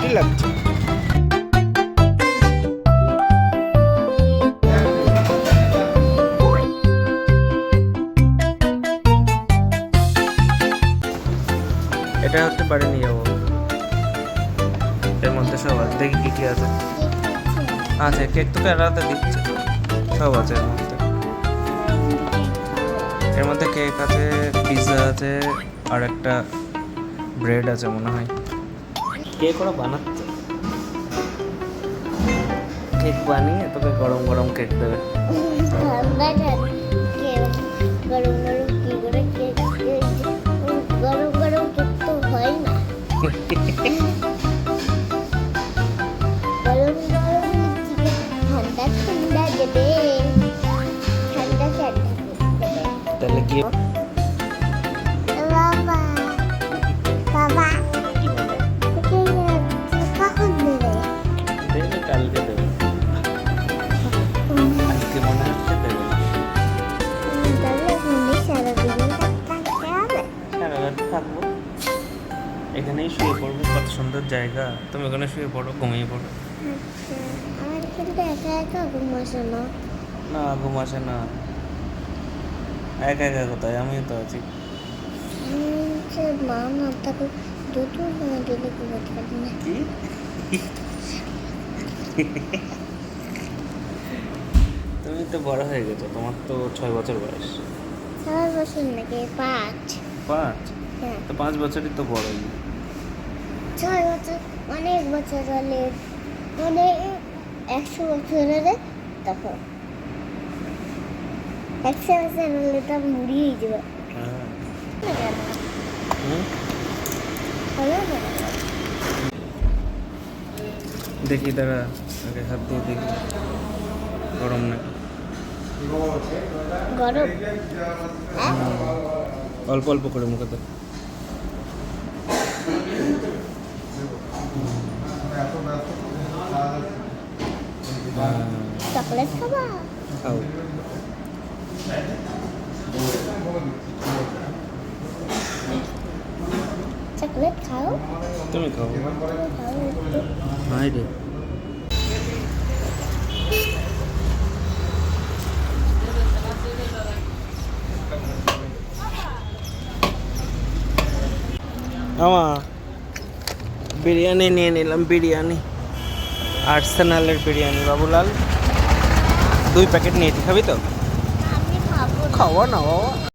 Tasty লাগছে। এটা হচ্ছে বাড়ি নিয়ে যাবো। এর মধ্যে সব আছে, দেখি কি কি আছে। আচ্ছা, কেক তো কেরাতে দিচ্ছে, সব আছে এর মধ্যে। এর মধ্যে কেক আছে, পিৎজা আছে, আর একটা ব্রেড আছে মনে হয়। কেক ওরা বানাচ্ছে, কেক বানিয়ে তোকে গরম গরম কেক দেবে। গরম গরম কি করে কেক, গরম গরম কেক তো হয় না। গরম গরম ঠান্ডা ঠান্ডা দেবে, ঠান্ডা ঠান্ডা দেবে। তাহলে কি বাবা বাবা কখন দেবে? দেবে? কালকে দেবে, আজকে মনে হচ্ছে দেবে না। তাহলে মনে সারাদিন থাকতে হবে। সারা রাত থাকবো, এখানেই শুয়ে পড়বো। কত সুন্দর জায়গা, তুমি ওখানে শুয়ে পড়ো, ঘুমিয়ে পড়ো। আচ্ছা, আমার কিন্তু একা একা ঘুম আসে না। না, ঘুম আসে না। একা একা কোথায়, আমিও তো আছি। মা না তাকে দুটো না দিলে ঘুমাতে পারি না। কি তুমি তো বড় হয়ে গেছো, তোমার তো 6 বছর বয়স। 4 বছর নাকি 5? 5? হ্যাঁ, তো 5 বছরই তো বড়ই। 6 বছর অনেক বছর হলে, মানে 100 বছর হলে তখন 100 বছর হলে তো মুড়িয়ে যাবে। হ্যাঁ। না না, হুম? হলো না। দেখি দাঁড়া, আগে হাত দিয়ে দেখি গরম নাকি। গরম? হ্যাঁ, অল্প অল্প করে মুখে দাও। চকলেট খাবা? খাও। চকলেট খাও? তুমি খাও। খাও একটু। হাই রে, আমা বিরিয়ানি নিয়ে নিলাম। বিরিয়ানি, আর্সেনালের বিরিয়ানি। বাবুলাল 2 প্যাকেট নিয়েছি, খাবি তো? আমি খাবো না। খাওয়া না বাবা।